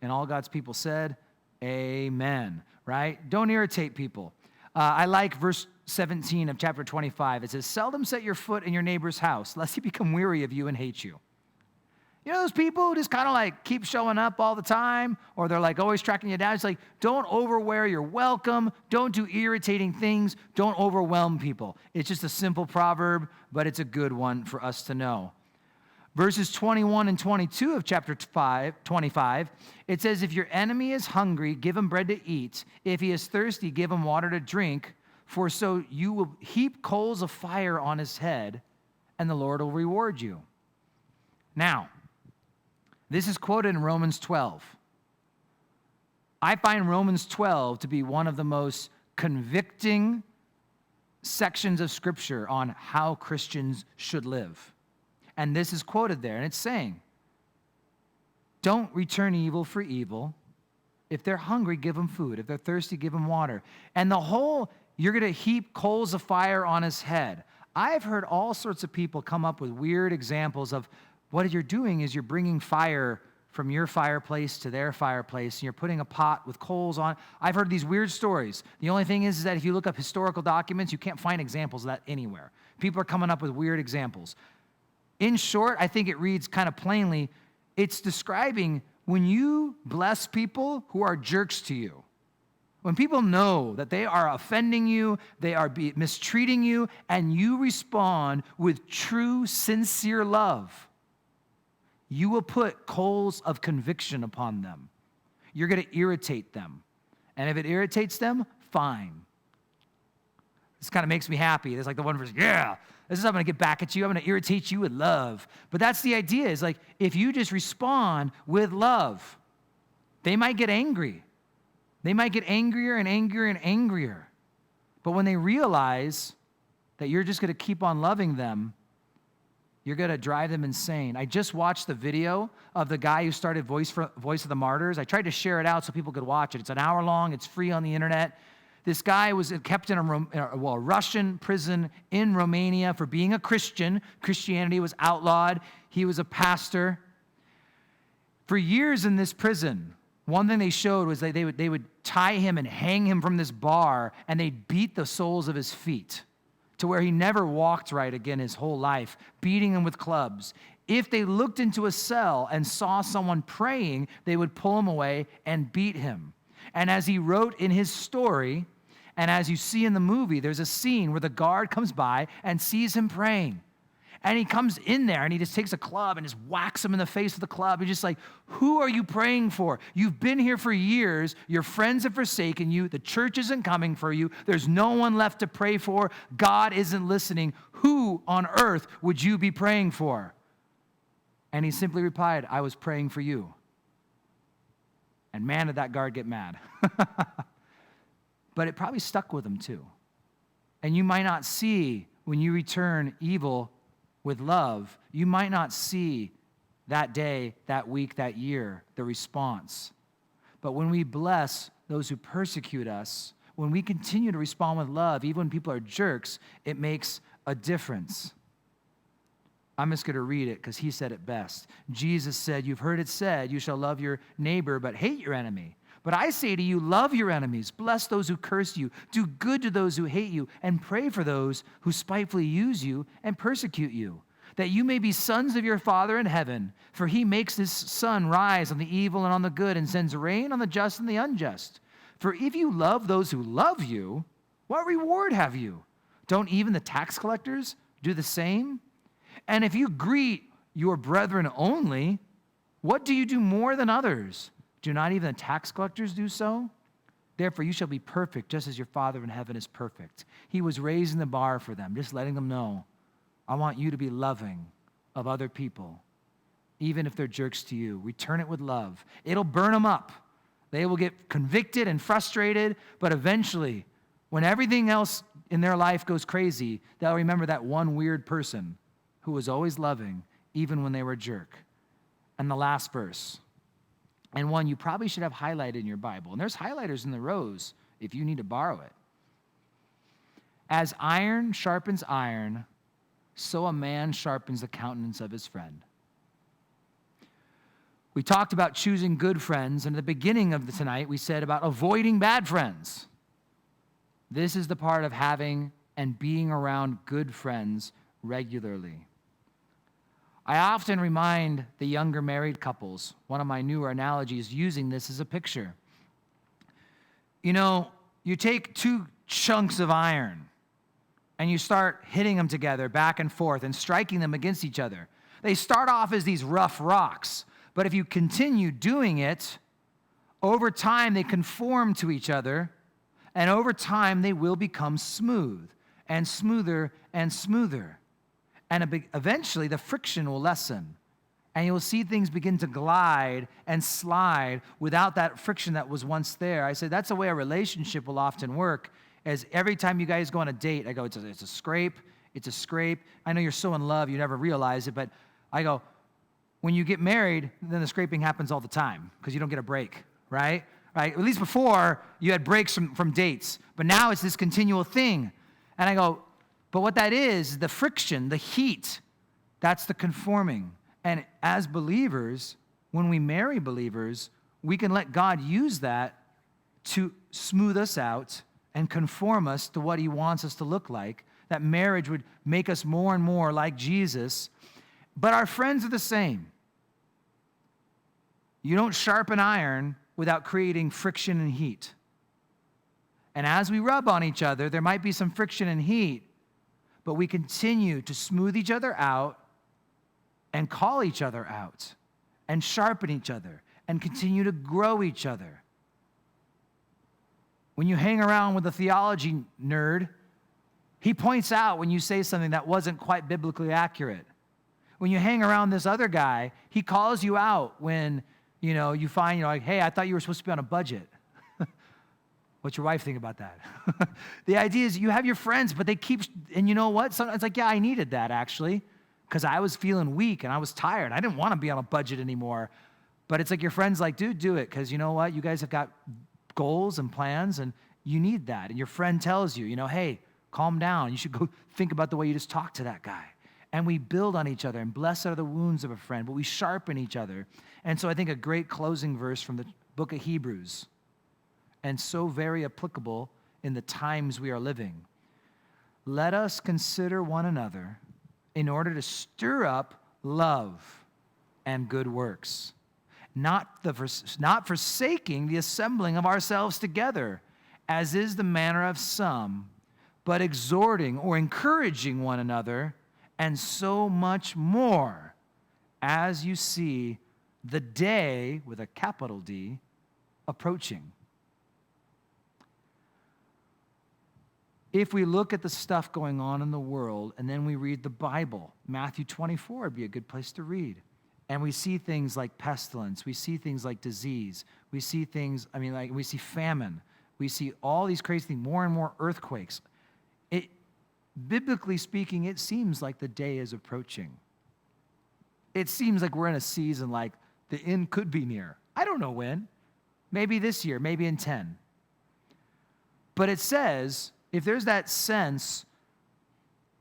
Speaker 1: And all God's people said, amen, right? Don't irritate people. I like verse 17 of chapter 25. It says, seldom set your foot in your neighbor's house, lest he become weary of you and hate you. You know those people who just kind of like keep showing up all the time, or they're like always tracking you down? It's like, don't overwear your welcome. Don't do irritating things. Don't overwhelm people. It's just a simple proverb, but it's a good one for us to know. Verses 21 and 22 of chapter 25, it says, if your enemy is hungry, give him bread to eat. If he is thirsty, give him water to drink. For so you will heap coals of fire on his head, and the Lord will reward you. Now, this is quoted in Romans 12. I find Romans 12 to be one of the most convicting sections of Scripture on how Christians should live. And this is quoted there, and it's saying, don't return evil for evil. If they're hungry, give them food. If they're thirsty, give them water. And you're going to heap coals of fire on his head. I've heard all sorts of people come up with weird examples of what you're doing is you're bringing fire from your fireplace to their fireplace, and you're putting a pot with coals on. I've heard these weird stories. The only thing is that if you look up historical documents, you can't find examples of that anywhere. People are coming up with weird examples. In short, I think it reads kind of plainly, it's describing when you bless people who are jerks to you. When people know that they are offending you, they are mistreating you, and you respond with true, sincere love, you will put coals of conviction upon them. You're going to irritate them. And if it irritates them, fine. This kind of makes me happy. It's like the one verse, yeah, this is how I'm going to get back at you. I'm going to irritate you with love. But that's the idea, is like if you just respond with love, they might get angry. They might get angrier and angrier and angrier. But when they realize that you're just going to keep on loving them, you're going to drive them insane. I just watched the video of the guy who started Voice of the Martyrs. I tried to share it out so people could watch it. It's an hour long. It's free on the internet. This guy was kept in a Russian prison in Romania for being a Christian. Christianity was outlawed. He was a pastor. For years in this prison, one thing they showed was they would tie him and hang him from this bar, and they'd beat the soles of his feet to where he never walked right again his whole life, beating him with clubs. If they looked into a cell and saw someone praying, they would pull him away and beat him. And as he wrote in his story, and as you see in the movie, there's a scene where the guard comes by and sees him praying. And he comes in there and he just takes a club and just whacks him in the face with the club. He's just like, who are you praying for? You've been here for years. Your friends have forsaken you. The church isn't coming for you. There's no one left to pray for. God isn't listening. Who on earth would you be praying for? And he simply replied, I was praying for you. And man, did that guard get mad. But it probably stuck with him too. And you might not see when you return evil with love, you might not see that day, that week, that year, the response. But when we bless those who persecute us, when we continue to respond with love, even when people are jerks, it makes a difference. I'm just going to read it because he said it best. Jesus said, you've heard it said, you shall love your neighbor, but hate your enemy. But I say to you, love your enemies, bless those who curse you, do good to those who hate you, and pray for those who spitefully use you and persecute you, that you may be sons of your Father in heaven. For he makes his sun rise on the evil and on the good, and sends rain on the just and the unjust. For if you love those who love you, what reward have you? Don't even the tax collectors do the same? And if you greet your brethren only, what do you do more than others? Do not even the tax collectors do so? Therefore, you shall be perfect, just as your Father in heaven is perfect. He was raising the bar for them, just letting them know, I want you to be loving of other people, even if they're jerks to you. Return it with love. It'll burn them up. They will get convicted and frustrated, but eventually, when everything else in their life goes crazy, they'll remember that one weird person who was always loving, even when they were a jerk. And the last verse, and one you probably should have highlighted in your Bible. And there's highlighters in the rows if you need to borrow it. As iron sharpens iron, so a man sharpens the countenance of his friend. We talked about choosing good friends, and at the beginning of tonight, we said about avoiding bad friends. This is the part of having and being around good friends regularly. I often remind the younger married couples, one of my newer analogies using this as a picture. You know, you take two chunks of iron and you start hitting them together back and forth and striking them against each other. They start off as these rough rocks, but if you continue doing it, over time they conform to each other, and over time they will become smooth and smoother and smoother. And eventually the friction will lessen, and you'll see things begin to glide and slide without that friction that was once there. I said that's the way a relationship will often work, as every time you guys go on a date, I go, it's a scrape, it's a scrape. I know you're so in love, you never realize it, but I go, when you get married, then the scraping happens all the time because you don't get a break, right? right? At least before, you had breaks from dates, but now it's this continual thing. And I go, but what that is the friction, the heat, that's the conforming. And as believers, when we marry believers, we can let God use that to smooth us out and conform us to what he wants us to look like. That marriage would make us more and more like Jesus. But our friends are the same. You don't sharpen iron without creating friction and heat. And as we rub on each other, there might be some friction and heat, but we continue to smooth each other out and call each other out and sharpen each other and continue to grow each other. When you hang around with a theology nerd, he points out when you say something that wasn't quite biblically accurate. When you hang around this other guy, he calls you out when, you find, like, hey, I thought you were supposed to be on a budget. What's your wife think about that? The idea is you have your friends, but they keep, and you know what? Sometimes it's like, yeah, I needed that actually, because I was feeling weak and I was tired. I didn't want to be on a budget anymore. But it's like your friend's like, dude, do it, because you know what? You guys have got goals and plans, and you need that. And your friend tells you, hey, calm down. You should go think about the way you just talked to that guy. And we build on each other, and blessed are the wounds of a friend, but we sharpen each other. And so I think a great closing verse from the book of Hebrews, and so very applicable in the times we are living. Let us consider one another in order to stir up love and good works, not forsaking the assembling of ourselves together, as is the manner of some, but exhorting or encouraging one another, and so much more as you see the day, with a capital D, approaching. If we look at the stuff going on in the world and then we read the Bible, Matthew 24 would be a good place to read. And we see things like pestilence. We see things like disease. We see things, we see famine. We see all these crazy things, more and more earthquakes. Biblically speaking, it seems like the day is approaching. It seems like we're in a season like the end could be near. I don't know when. Maybe this year, maybe in 10. But it says, if there's that sense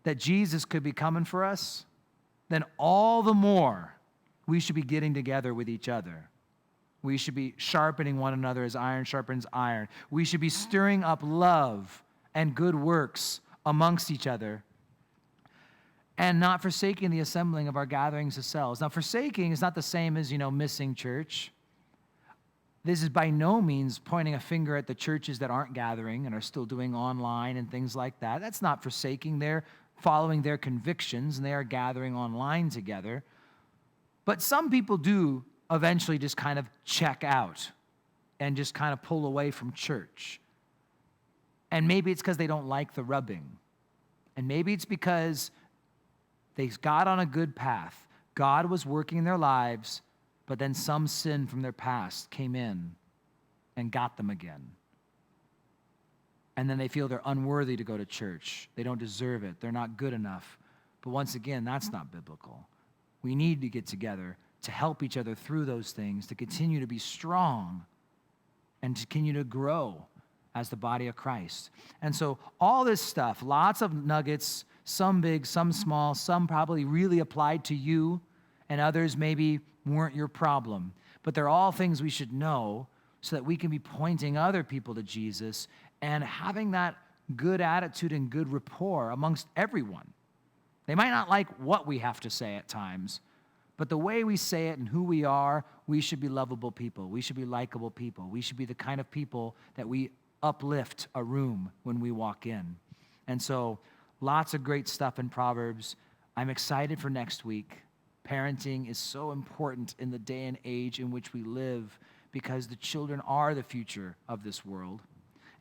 Speaker 1: that Jesus could be coming for us, then all the more we should be getting together with each other. We should be sharpening one another as iron sharpens iron. We should be stirring up love and good works amongst each other, and not forsaking the assembling of our gatherings of selves. Now, forsaking is not the same as, missing church. This is by no means pointing a finger at the churches that aren't gathering and are still doing online and things like that. That's not forsaking. They're following their convictions, and they are gathering online together. But some people do eventually just kind of check out and just kind of pull away from church. And maybe it's because they don't like the rubbing. And maybe it's because they got on a good path. God was working in their lives, but then some sin from their past came in and got them again. And then they feel they're unworthy to go to church. They don't deserve it. They're not good enough. But once again, that's not biblical. We need to get together to help each other through those things, to continue to be strong and to continue to grow as the body of Christ. And so all this stuff, lots of nuggets, some big, some small, some probably really applied to you, and others maybe weren't your problem. But they're all things we should know so that we can be pointing other people to Jesus and having that good attitude and good rapport amongst everyone. They might not like what we have to say at times, but the way we say it and who we are, we should be lovable people. We should be likable people. We should be the kind of people that we uplift a room when we walk in. And so lots of great stuff in Proverbs. I'm excited for next week. Parenting is so important in the day and age in which we live because the children are the future of this world.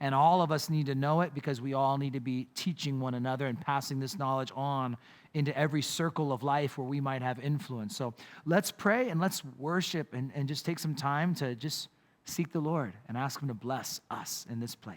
Speaker 1: And all of us need to know it because we all need to be teaching one another and passing this knowledge on into every circle of life where we might have influence. So let's pray and let's worship and just take some time to just seek the Lord and ask him to bless us in this place.